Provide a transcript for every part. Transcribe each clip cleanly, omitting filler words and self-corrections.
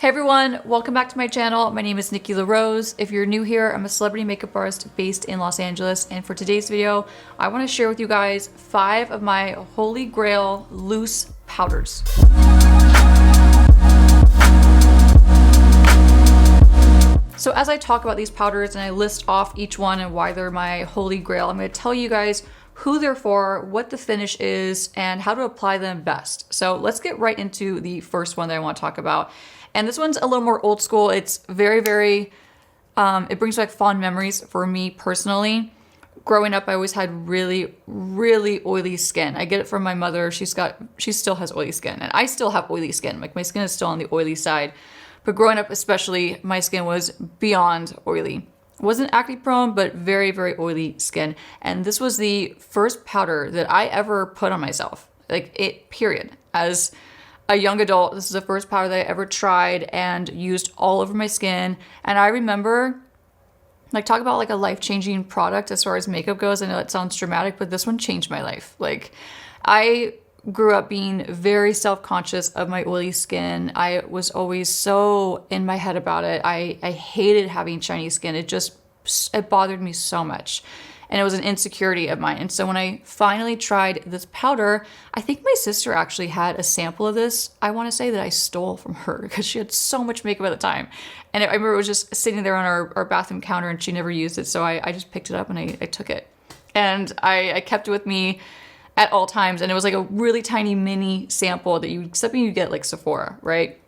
Hey everyone, welcome back to my channel. My name is Nikki LaRose. If you're new here, I'm a celebrity makeup artist based in Los Angeles, and for today's video, I want to share with you guys 5 of my holy grail loose powders. So as I talk about these powders and I list off each one and why they're my holy grail, I'm going to tell you guys who they're for, what the finish is, and how to apply them best. So let's get right into the first one that I want to talk about. And this one's a little more old school. It's very, it brings back fond memories for me personally. Growing up, I always had really oily skin. I get it from my mother. She still has oily skin, and I still have oily skin. Like, my skin is still on the oily side. But growing up especially, my skin was beyond oily. Wasn't acne prone, but very oily skin. And this was the first powder that I ever put on myself. Like, period. As a young adult, this is the first powder that I ever tried and used all over my skin. And I remember, like, talk about like a life-changing product as far as makeup goes. I know that sounds dramatic, but this one changed my life. Like, I grew up being very self-conscious of my oily skin. I was always so in my head about it. I hated having shiny skin. It bothered me so much. And it was an insecurity of mine. And so when I finally tried this powder, I think my sister actually had a sample of this. I want to say that I stole from her because she had so much makeup at the time. And I remember it was just sitting there on our bathroom counter and she never used it. So I just picked it up and I took it. And I kept it with me at all times. And it was like a really tiny mini sample that you get like Sephora, right?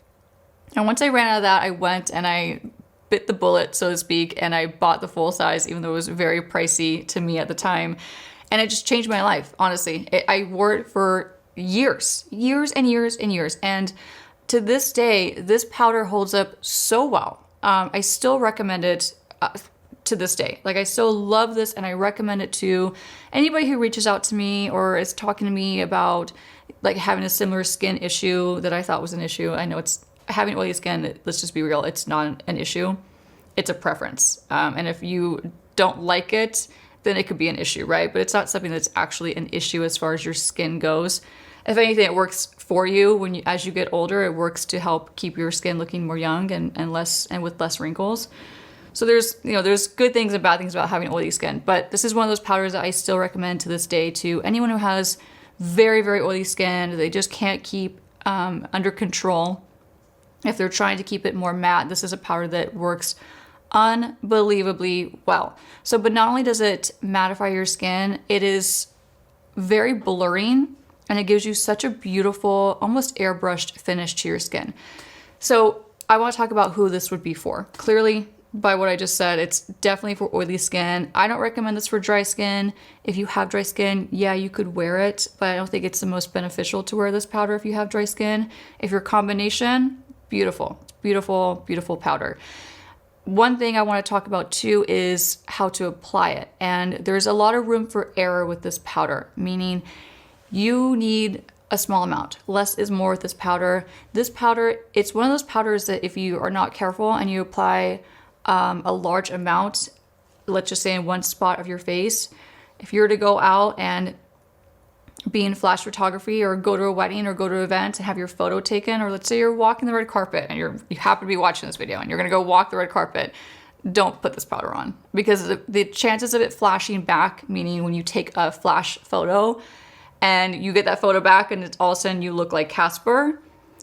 And once I ran out of that, I went and I bit the bullet, so to speak, and I bought the full size, even though it was very pricey to me at the time. And it just changed my life, honestly. I wore it for years. And to this day, this powder holds up so well. I still recommend it to this day. Like, I still love this and I recommend it to anybody who reaches out to me or is talking to me about like having a similar skin issue that I thought was an issue. I know it's having oily skin, let's just be real, it's not an issue. It's a preference. And if you don't like it, then it could be an issue, right? But it's not something that's actually an issue as far as your skin goes. If anything, it works for you as you get older. It works to help keep your skin looking more young and with less wrinkles. So there's good things and bad things about having oily skin. But this is one of those powders that I still recommend to this day to anyone who has very oily skin. They just can't keep under control. If they're trying to keep it more matte, this is a powder that works unbelievably well. So, but not only does it mattify your skin, it is very blurring and it gives you such a beautiful, almost airbrushed finish to your skin. So I want to talk about who this would be for. Clearly, by what I just said, it's definitely for oily skin. I don't recommend this for dry skin. If you have dry skin, yeah, you could wear it, but I don't think it's the most beneficial to wear this powder if you have dry skin. If you're combination, beautiful, beautiful powder. One thing I want to talk about too is how to apply it. And there's a lot of room for error with this powder, meaning you need a small amount. Less is more with this powder. This powder, it's one of those powders that if you are not careful and you apply a large amount, let's just say in one spot of your face, if you were to go out and be in flash photography or go to a wedding or go to an event and have your photo taken, or let's say you're walking the red carpet and you happen to be watching this video and you're gonna go walk the red carpet, don't put this powder on, because the chances of it flashing back, meaning when you take a flash photo and you get that photo back and it's all of a sudden you look like Casper,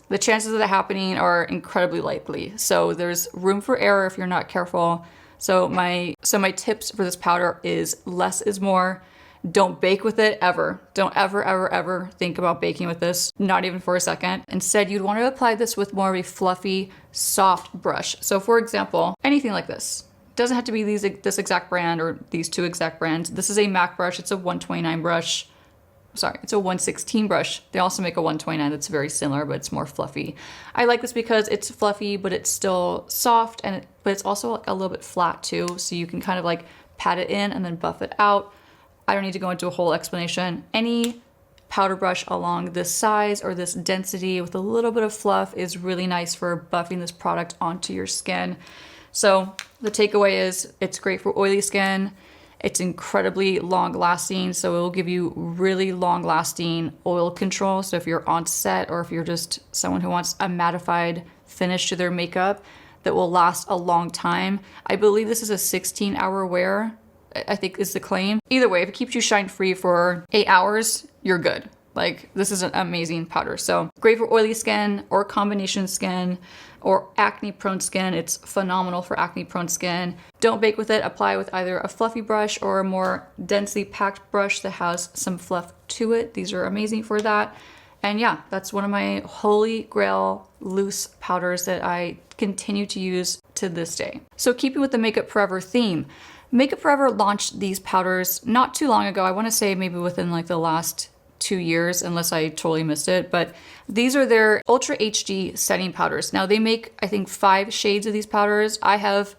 the chances of that happening are incredibly likely. So there's room for error if you're not careful. So my tips for this powder is less is more. Don't bake with it ever. Don't ever think about baking with this, not even for a second. Instead, you'd want to apply this with more of a fluffy, soft brush. So for example, anything like this. It doesn't have to be this exact brand or these two exact brands. This is a MAC brush. It's a 129 brush. Sorry, it's a 116 brush. They also make a 129 that's very similar, but it's more fluffy. I like this because it's fluffy, but it's still soft, but it's also a little bit flat too. So you can kind of like pat it in and then buff it out. I don't need to go into a whole explanation. Any powder brush along this size or this density with a little bit of fluff is really nice for buffing this product onto your skin. So the takeaway is it's great for oily skin. It's incredibly long lasting, so it will give you really long lasting oil control. So if you're on set or if you're just someone who wants a mattified finish to their makeup that will last a long time. I believe this is a 16-hour wear, I think is the claim. Either way, if it keeps you shine free for 8 hours, you're good. Like, this is an amazing powder. So great for oily skin or combination skin or acne prone skin. It's phenomenal for acne prone skin. Don't bake with it. Apply with either a fluffy brush or a more densely packed brush that has some fluff to it. These are amazing for that. And yeah, that's one of my holy grail loose powders that I continue to use to this day. So keeping with the Makeup Forever theme, Makeup Forever launched these powders not too long ago. I want to say maybe within like the last 2 years, unless I totally missed it. But these are their Ultra HD setting powders. Now they make, I think, 5 shades of these powders. I have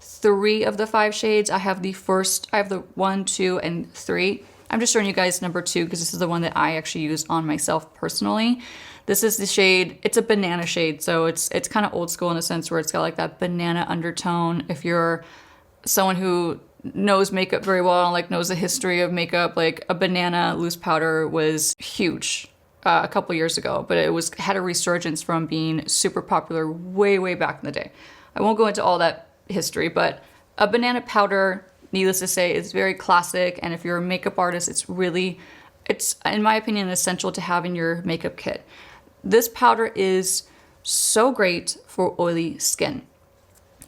3 of the 5 shades. I have the 1, 2, and 3. I'm just showing you guys number 2 because this is the one that I actually use on myself personally. This is the shade, it's a banana shade. So it's kind of old school in a sense where it's got like that banana undertone. If you're someone who knows makeup very well and like knows the history of makeup, like a banana loose powder was huge a couple years ago, but it had a resurgence from being super popular way back in the day. I won't go into all that history, but a banana powder, needless to say, is very classic. And if you're a makeup artist, it's in my opinion, essential to have in your makeup kit. This powder is so great for oily skin.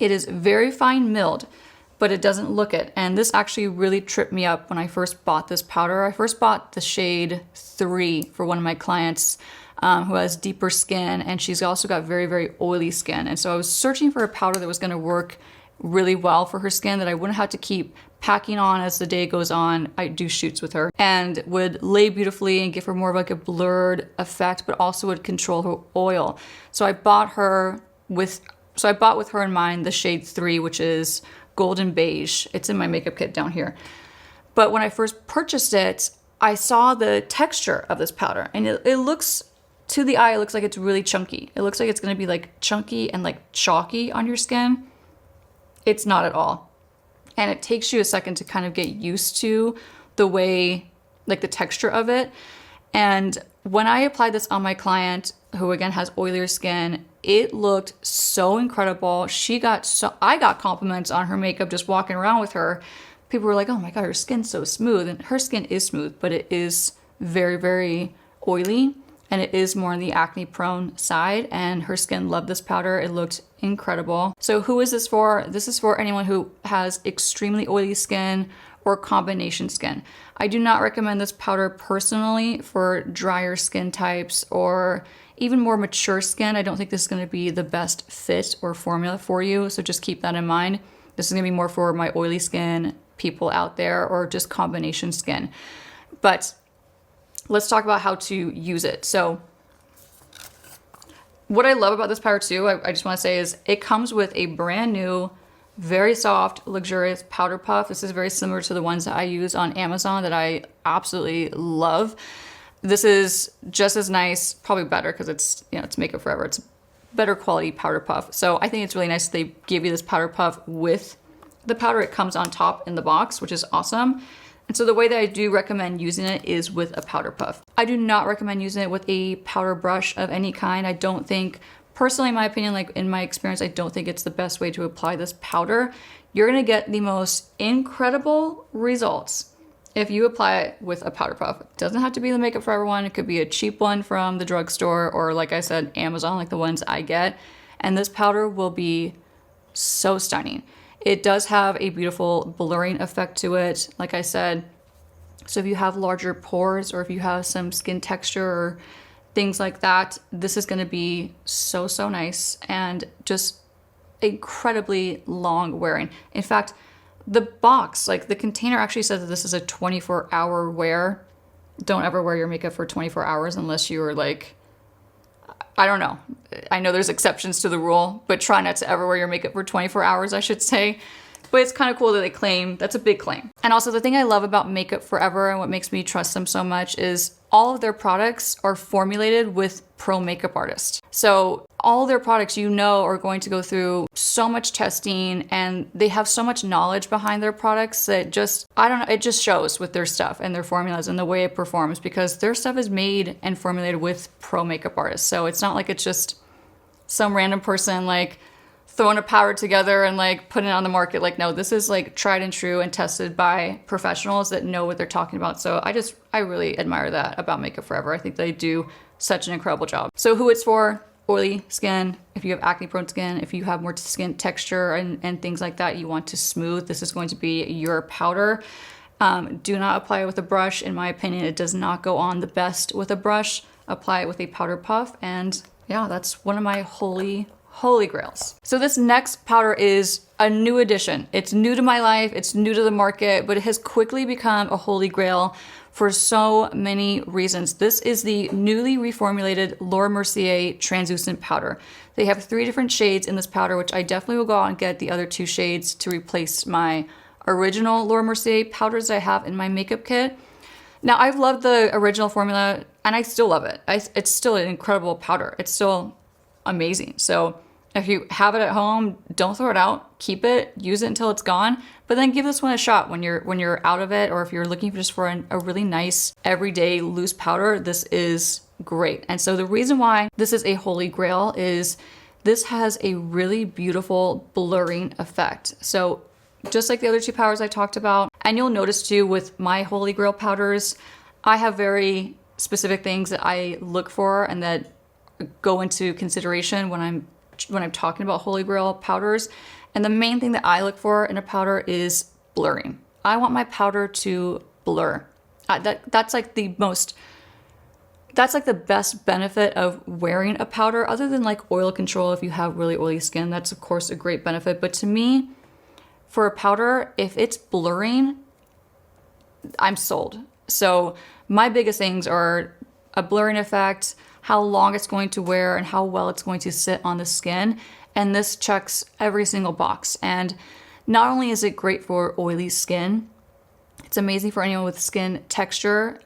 It is very fine milled, but it doesn't look it. And this actually really tripped me up when I first bought this powder. I first bought the shade 3 for one of my clients who has deeper skin, and she's also got very oily skin. And so I was searching for a powder that was gonna work really well for her skin, that I wouldn't have to keep packing on as the day goes on. I do shoots with her, and would lay beautifully and give her more of like a blurred effect, but also would control her oil. So I bought with her in mind the shade 3, which is golden beige. It's in my makeup kit down here. But when I first purchased it, I saw the texture of this powder, and it looks, to the eye, it looks like it's really chunky. It looks like it's gonna be like chunky and like chalky on your skin. It's not at all. And it takes you a second to kind of get used to the way, like the texture of it. And when I applied this on my client, who again has oilier skin, it looked so incredible. I got compliments on her makeup just walking around with her. People were like, oh my God, her skin's so smooth. And her skin is smooth, but it is very oily. And it is more on the acne prone side, and her skin loved this powder. It looked incredible. So who is this for? This is for anyone who has extremely oily skin or combination skin. I do not recommend this powder personally for drier skin types or even more mature skin. I don't think this is gonna be the best fit or formula for you, so just keep that in mind. This is gonna be more for my oily skin people out there or just combination skin. But let's talk about how to use it. So what I love about this powder too, I just want to say, is it comes with a brand new, very soft, luxurious powder puff. This is very similar to the ones that I use on Amazon that I absolutely love. This is just as nice, probably better because it's Makeup Forever. It's better quality powder puff. So I think it's really nice that they give you this powder puff with the powder. It comes on top in the box, which is awesome. And so the way that I do recommend using it is with a powder puff. I do not recommend using it with a powder brush of any kind. I don't think, personally in my opinion, like in my experience, I don't think it's the best way to apply this powder. You're gonna get the most incredible results if you apply it with a powder puff. It doesn't have to be the Makeup Forever one. It could be a cheap one from the drugstore or, like I said, Amazon, like the ones I get. And this powder will be so stunning. It does have a beautiful blurring effect to it, like I said. So if you have larger pores or if you have some skin texture or things like that, this is gonna be so nice and just incredibly long wearing. In fact, the box, like the container actually says that this is a 24-hour wear. Don't ever wear your makeup for 24 hours unless you're like, I don't know. I know there's exceptions to the rule, but try not to ever wear your makeup for 24 hours, I should say. But it's kind of cool that they claim, that's a big claim. And also the thing I love about Makeup Forever and what makes me trust them so much is all of their products are formulated with pro makeup artists. So all their products, are going to go through so much testing, and they have so much knowledge behind their products that it just shows with their stuff and their formulas and the way it performs, because their stuff is made and formulated with pro makeup artists. So it's not like it's just some random person like throwing a powder together and like putting it on the market. Like, no, this is like tried and true and tested by professionals that know what they're talking about. So I really admire that about Makeup Forever. I think they do such an incredible job. So who it's for: oily skin, if you have acne prone skin, if you have more skin texture and things like that, you want to smooth, this is going to be your powder. Do not apply it with a brush. In my opinion, it does not go on the best with a brush. Apply it with a powder puff, and yeah, that's one of my holy grails. So this next powder is a new addition. It's new to my life, it's new to the market, but it has quickly become a holy grail for so many reasons. This is the newly reformulated Laura Mercier translucent powder. They have 3 different shades in this powder, which I definitely will go out and get the other 2 shades to replace my original Laura Mercier powders that I have in my makeup kit. Now, I've loved the original formula and I still love it. It's still an incredible powder. It's still amazing. So if you have it at home, don't throw it out. Keep it, use it until it's gone, but then give this one a shot when you're out of it, or if you're looking just for a really nice everyday loose powder. This is great. And so the reason why this is a holy grail is this has a really beautiful blurring effect. So just like the other 2 powders I talked about, and you'll notice too with my holy grail powders, I have very specific things that I look for and that go into consideration when I'm talking about holy grail powders. And the main thing that I look for in a powder is blurring. I want my powder to blur. That's like the best benefit of wearing a powder, other than like oil control. If you have really oily skin, that's of course a great benefit. But to me, for a powder, if it's blurring, I'm sold. So my biggest things are a blurring effect, how long it's going to wear, and how well it's going to sit on the skin. And this checks every single box. And not only is it great for oily skin, it's amazing for anyone with skin texture,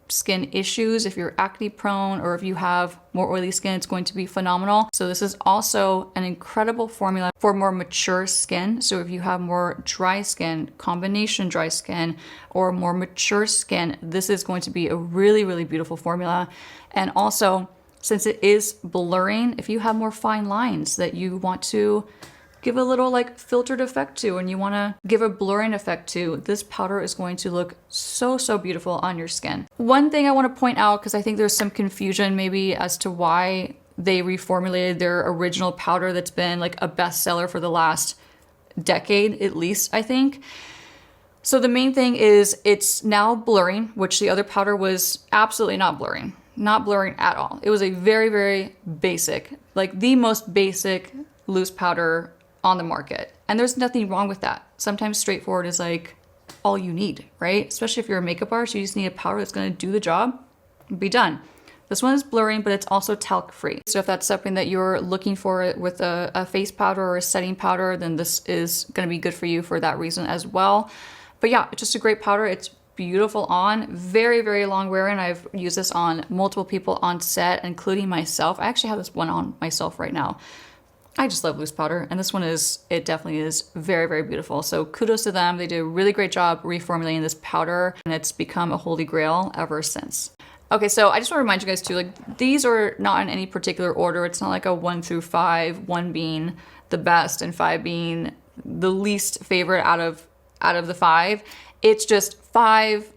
skin issues. If you're acne prone or if you have more oily skin, it's going to be phenomenal. So this is also an incredible formula for more mature skin. So if you have more dry skin, combination dry skin, or more mature skin, this is going to be a really, really beautiful formula. And also, since it is blurring, if you have more fine lines that you want to give a little like filtered effect to, and you want to give a blurring effect to, this powder is going to look so, so beautiful on your skin. One thing I want to point out, because I think there's some confusion maybe as to why they reformulated their original powder that's been like a bestseller for the last decade, at least, I think. So the main thing is it's now blurring, which the other powder was absolutely not blurring at all. It was a very, very basic, like the most basic loose powder on the market. And there's nothing wrong with that. Sometimes straightforward is like all you need, right? Especially if you're a makeup artist, you just need a powder that's going to do the job and be done. This one is blurring, but it's also talc free. So if that's something that you're looking for with a face powder or a setting powder, then this is going to be good for you for that reason as well. But yeah, it's just a great powder. It's beautiful on, very, very long wearing. I've used this on multiple people on set, including myself. I actually have this one on myself right now. I just love loose powder, and this one it definitely is very, very beautiful. So kudos to them. They did a really great job reformulating this powder, and it's become a holy grail ever since. Okay, so I just want to remind you guys too, like these are not in any particular order. It's not like a 1 through 5, 1 being the best and 5 being the least favorite out of the 5. It's just 5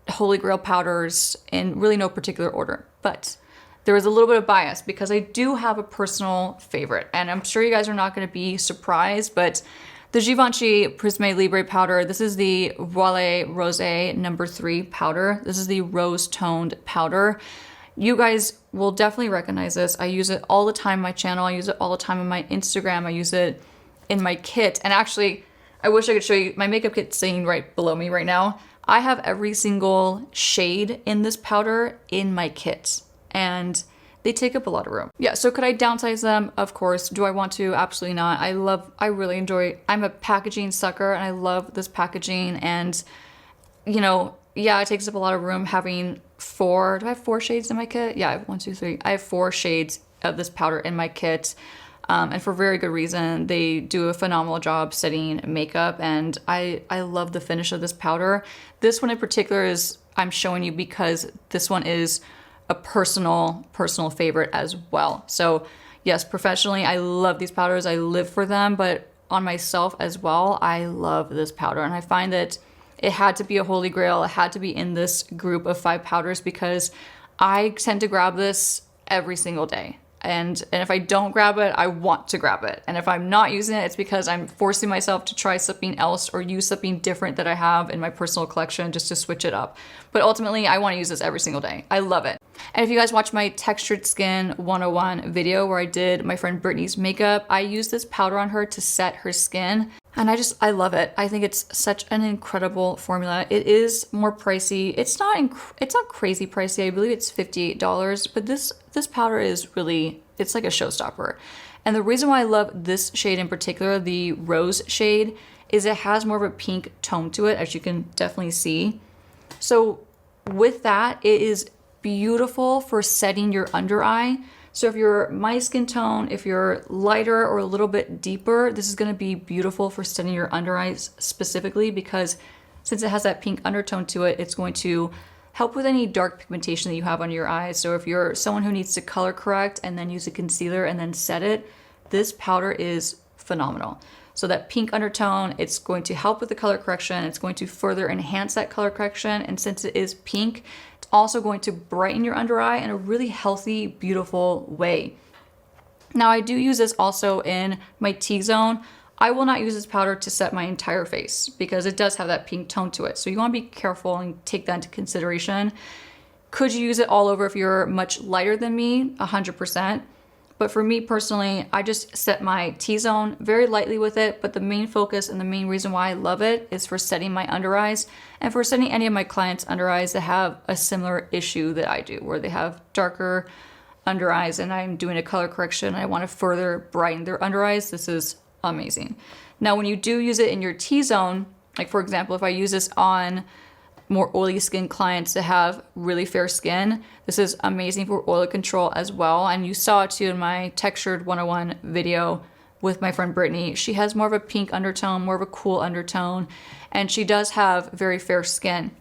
holy grail powders in really no particular order. But there is a little bit of bias because I do have a personal favorite, and I'm sure you guys are not going to be surprised, but the Givenchy Prisme Libre powder, this is the Voile Rosé No. 3 powder. This is the rose toned powder. You guys will definitely recognize this. I use it all the time on my channel. I use it all the time on my Instagram. I use it in my kit. And actually, I wish I could show you my makeup kit sitting right below me right now. I have every single shade in this powder in my kit, and they take up a lot of room. Yeah, so could I downsize them? Of course. Do I want to? Absolutely not. I really enjoy, I'm a packaging sucker, and I love this packaging, and you know, yeah, it takes up a lot of room having 4, do I have 4 shades in my kit? Yeah, I have 1, 2, 3. I have 4 shades of this powder in my kit. And for very good reason. They do a phenomenal job setting makeup, and I love the finish of this powder. This one in particular is, I'm showing you because this one is a personal favorite as well. So yes, professionally, I love these powders. I live for them, but on myself as well, I love this powder. And I find that it had to be a holy grail. It had to be in this group of 5 powders because I tend to grab this every single day. And if I don't grab it, I want to grab it. And if I'm not using it, it's because I'm forcing myself to try something else or use something different that I have in my personal collection just to switch it up. But ultimately, I want to use this every single day. I love it. And if you guys watch my Textured Skin 101 video where I did my friend Brittany's makeup, I used this powder on her to set her skin. And I love it. I think it's such an incredible formula. It is more pricey. It's not crazy pricey. I believe it's $58, but this powder is really, it's like a showstopper. And the reason why I love this shade in particular, the rose shade, is it has more of a pink tone to it, as you can definitely see. So with that, it is beautiful for setting your under eye. So if you're my skin tone, if you're lighter or a little bit deeper, this is going to be beautiful for setting your under eyes specifically because since it has that pink undertone to it, it's going to help with any dark pigmentation that you have under your eyes. So if you're someone who needs to color correct and then use a concealer and then set it, this powder is phenomenal. So that pink undertone, it's going to help with the color correction. It's going to further enhance that color correction. And since it is pink, it's also going to brighten your under eye in a really healthy, beautiful way. Now I do use this also in my T-zone. I will not use this powder to set my entire face because it does have that pink tone to it. So you want to be careful and take that into consideration. Could you use it all over if you're much lighter than me? 100%. But for me personally, I just set my T-zone very lightly with it, but the main focus and the main reason why I love it is for setting my under eyes and for setting any of my clients' under eyes that have a similar issue that I do, where they have darker under eyes and I'm doing a color correction and I want to further brighten their under eyes. This is amazing. Now, when you do use it in your T-zone, like for example, if I use this on more oily skin clients that have really fair skin, this is amazing for oil control as well. And you saw it too in my Textured 101 video with my friend Brittany. She has more of a pink undertone, more of a cool undertone, and she does have very fair skin.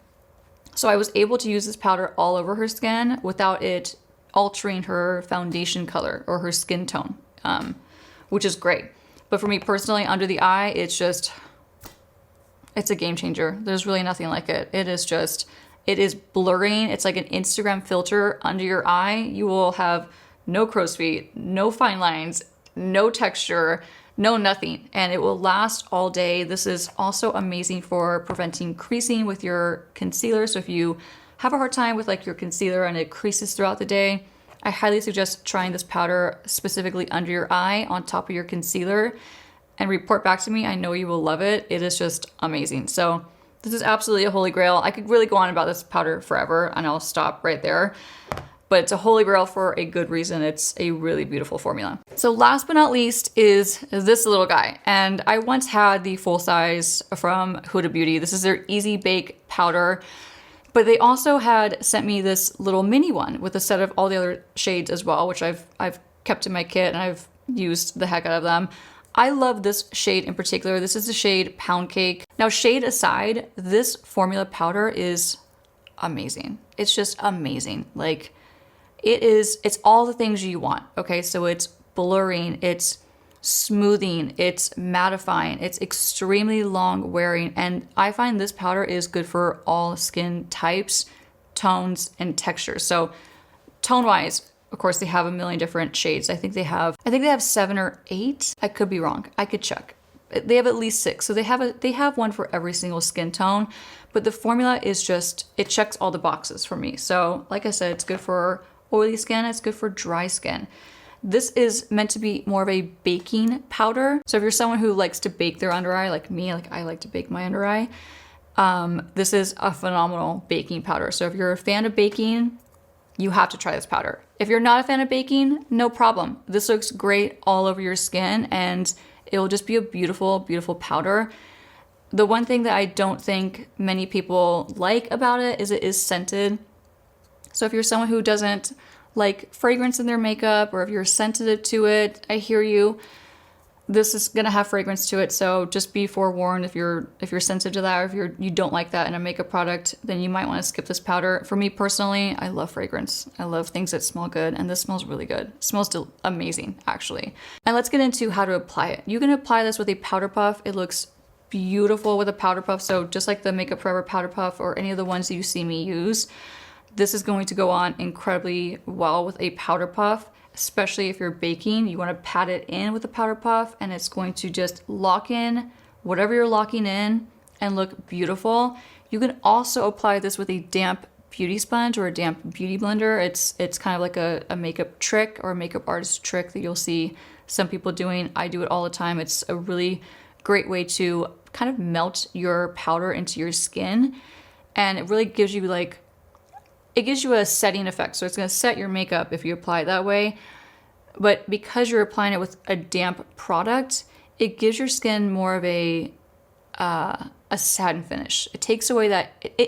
So I was able to use this powder all over her skin without it altering her foundation color or her skin tone, which is great. But for me personally, under the eye, it's a game changer. There's really nothing like it. It is blurring. It's like an Instagram filter under your eye. You will have no crow's feet, no fine lines, no texture, no nothing. And it will last all day. This is also amazing for preventing creasing with your concealer. So if you have a hard time with like your concealer and it creases throughout the day, I highly suggest trying this powder specifically under your eye on top of your concealer and report back to me. I know you will love it. It is just amazing. So this is absolutely a holy grail. I could really go on about this powder forever and I'll stop right there. But it's a holy grail for a good reason. It's a really beautiful formula. So last but not least is this little guy. And I once had the full size from Huda Beauty. This is their Easy Bake powder. But they also had sent me this little mini one with a set of all the other shades as well, which I've kept in my kit and I've used the heck out of them. I love this shade in particular. This is the shade Pound Cake. Now, shade aside, this formula powder is amazing. It's just amazing. Like, it's all the things you want, okay? So it's blurring, it's smoothing, it's mattifying, it's extremely long wearing, and I find this powder is good for all skin types, tones, and textures. So tone-wise, of course, they have a million different shades. I think they have 7 or 8. I could be wrong. I could check. They have at least 6. So they have one for every single skin tone, but the formula is just, it checks all the boxes for me. So like I said, it's good for oily skin. It's good for dry skin. This is meant to be more of a baking powder. So if you're someone who likes to bake their under eye, like me, like I like to bake my under eye, this is a phenomenal baking powder. So if you're a fan of baking, you have to try this powder. If you're not a fan of baking, no problem. This looks great all over your skin and it will just be a beautiful, beautiful powder. The one thing that I don't think many people like about it is scented. So if you're someone who doesn't like fragrance in their makeup or if you're sensitive to it, I hear you. This is gonna have fragrance to it, so just be forewarned if you're sensitive to that, or if you don't like that in a makeup product, then you might want to skip this powder. For me personally, I love fragrance. I love things that smell good, and this smells really good. It smells amazing, actually. And let's get into how to apply it. You can apply this with a powder puff. It looks beautiful with a powder puff. So just like the Makeup Forever powder puff or any of the ones that you see me use, this is going to go on incredibly well with a powder puff. Especially if you're baking, you want to pat it in with a powder puff, and it's going to just lock in whatever you're locking in and look beautiful. You can also apply this with a damp beauty sponge or a damp beauty blender. It's kind of like a makeup trick or a makeup artist trick that you'll see some people doing. I do it all the time. It's a really great way to kind of melt your powder into your skin, and it really gives you it gives you a setting effect. So it's going to set your makeup if you apply it that way. But because you're applying it with a damp product, it gives your skin more of a satin finish. It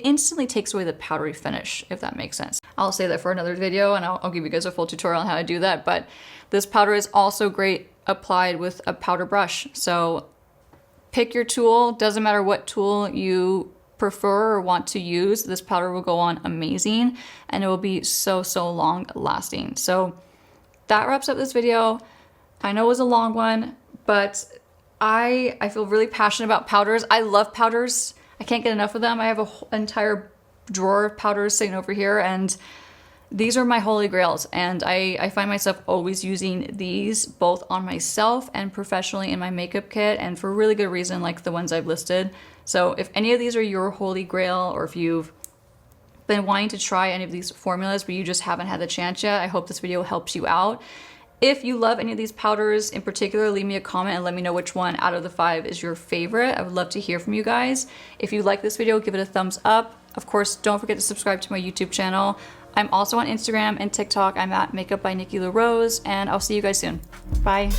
instantly takes away the powdery finish, if that makes sense. I'll say that for another video, and I'll give you guys a full tutorial on how to do that. But this powder is also great applied with a powder brush. So pick your tool. Doesn't matter what tool you prefer or want to use, this powder will go on amazing, and it will be so long lasting. So that wraps up this video. I know it was a long one, but I feel really passionate about powders. I love powders. I can't get enough of them. I have an entire drawer of powders sitting over here, and these are my holy grails, and I find myself always using these both on myself and professionally in my makeup kit, and for really good reason, like the ones I've listed. So if any of these are your holy grail, or if you've been wanting to try any of these formulas but you just haven't had the chance yet, I hope this video helps you out. If you love any of these powders in particular, leave me a comment and let me know which one out of the 5 is your favorite. I would love to hear from you guys. If you like this video, give it a thumbs up. Of course, don't forget to subscribe to my YouTube channel. I'm also on Instagram and TikTok. I'm at Makeup by Nikki LaRose, and I'll see you guys soon. Bye.